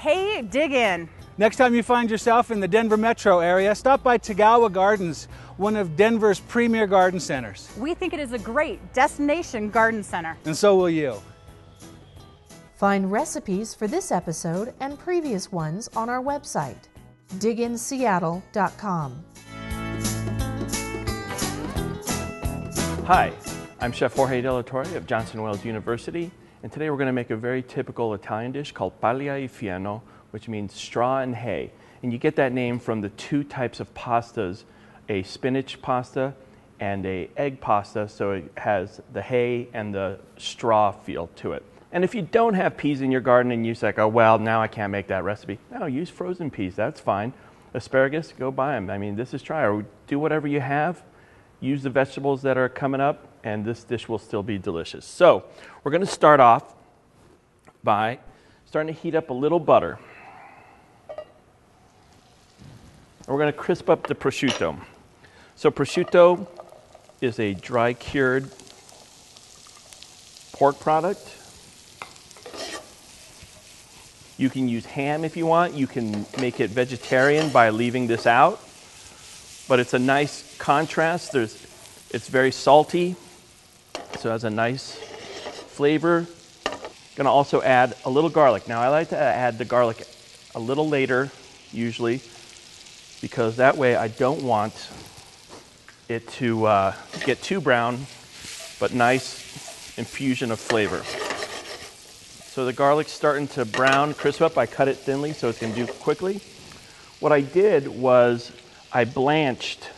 Hey, dig in. Next time you find yourself in the Denver metro area, stop by Tagawa Gardens, one of Denver's premier garden centers. We think it is a great destination garden center. And so will you. Find recipes for this episode and previous ones on our website, diginseattle.com. Hi, I'm Chef Jorge of Johnson Wales University, and today we're going to make a very typical Italian dish called Paglia e Fieno, which means straw and hay. And you get that name from the two types of pastas, a spinach pasta and a egg pasta, so it has the hay and the straw feel to it. And if you don't have peas in your garden and you're like, oh, well, now I can't make that recipe. No, use frozen peas, that's fine. Asparagus, go buy them. I mean, this is try, or do whatever you have. Use the vegetables that are coming up, and this dish will still be delicious. So, we're going to start off by starting to heat up a little butter. We're going to crisp up the prosciutto. So prosciutto is a dry cured pork product. You can use ham if you want. You can make it vegetarian by leaving this out. But it's a nice contrast. It's very salty, so it has a nice flavor. Going to also add a little garlic. Now I like to add the garlic a little later, usually, because that way I don't want it to get too brown, but nice infusion of flavor. So the garlic's starting to brown, crisp up. I cut it thinly so it's going to do quickly. What I did was I blanched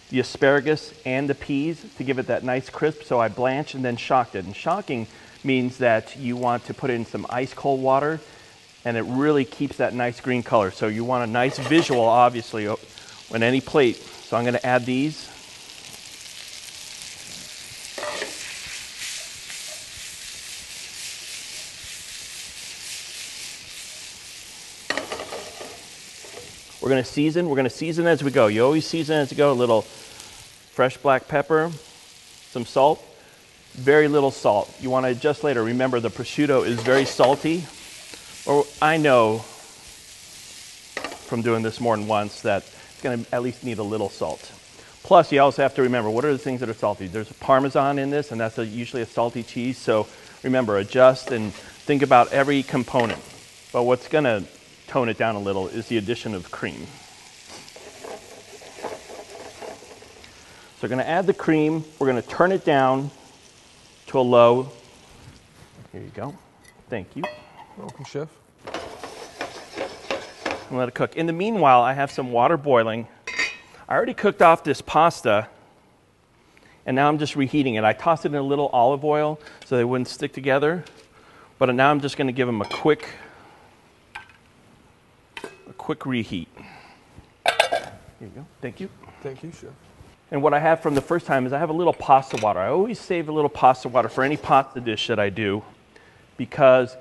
the asparagus and the peas to give it that nice crisp, so I blanched and then shocked it. And shocking means that you want to put in some ice cold water, and it really keeps that nice green color. So you want a nice visual, obviously, on any plate. So I'm going to add these. We're going to season as we go. You always season as you go. A little fresh black pepper, some salt, very little salt. You want to adjust later. Remember, the prosciutto is very salty. Or I know from doing this more than once that it's going to at least need a little salt. Plus, you also have to remember, what are the things that are salty? There's Parmesan in this, and that's usually a salty cheese. So remember, adjust and think about every component. But what's going to tone it down a little is the addition of cream. So we're going to add the cream. We're going to turn it down to a low. Here you go. Thank you. Welcome, Chef. And let it cook. In the meanwhile, I have some water boiling. I already cooked off this pasta, and now I'm just reheating it. I tossed it in a little olive oil so they wouldn't stick together. But now I'm just going to give them a quick reheat. Here you go. Thank you. Thank you, Chef. And what I have from the first time is I have a little pasta water. I always save a little pasta water for any pasta dish that I do because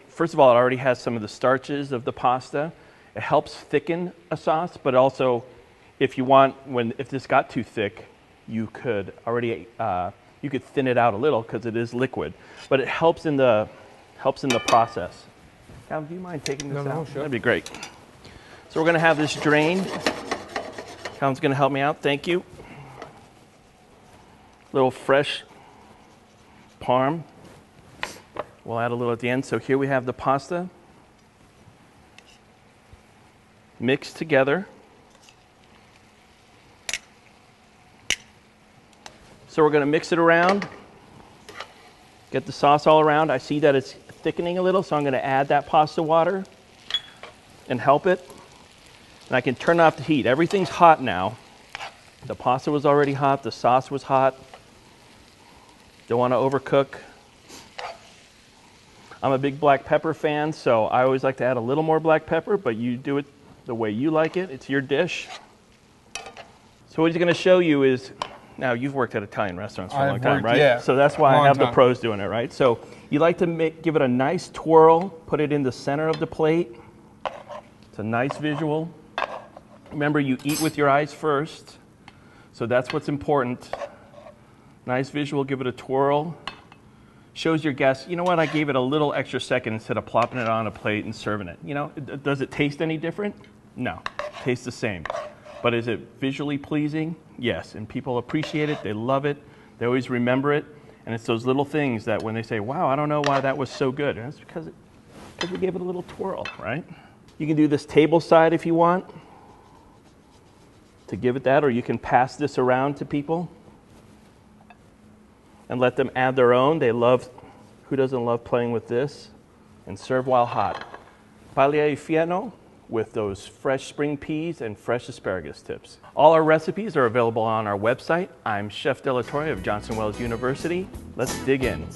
first of all, it already has some of the starches of the pasta. It helps thicken a sauce, but also if you want, if this got too thick, you could thin it out a little because it is liquid. But it helps in the process. Calvin, do you mind taking this out? No, sure. That'd be great. So we're going to have this drained. Calvin's going to help me out. Thank you. Little fresh parm. We'll add a little at the end. So here we have the pasta mixed together. So we're going to mix it around, get the sauce all around. I see that it's thickening a little, so I'm going to add that pasta water and help it. And I can turn off the heat. Everything's hot now. The pasta was already hot. The sauce was hot. Don't want to overcook. I'm a big black pepper fan, so I always like to add a little more black pepper, but you do it the way you like it. It's your dish. So what he's going to show you is, now you've worked at Italian restaurants for a long time, right? Yeah. So that's why I have the pros doing it, right? So you like to give it a nice twirl, put it in the center of the plate. It's a nice visual. Remember, you eat with your eyes first, so that's what's important. Nice visual, give it a twirl. shows your guests, you know what, I gave it a little extra second instead of plopping it on a plate and serving it. You know, does it taste any different? No, it tastes the same. But is it visually pleasing? Yes, and people appreciate it, they love it, they always remember it, and it's those little things that when they say, wow, I don't know why that was so good, and it's because we gave it a little twirl, right? You can do this table side if you want to give it that, or you can pass this around to people and let them add their own. They love, who doesn't love playing with this? And serve while hot. Paglia y Fieno with those fresh spring peas and fresh asparagus tips. All our recipes are available on our website. I'm Chef Della Torre of Johnson Wales University. Let's dig in.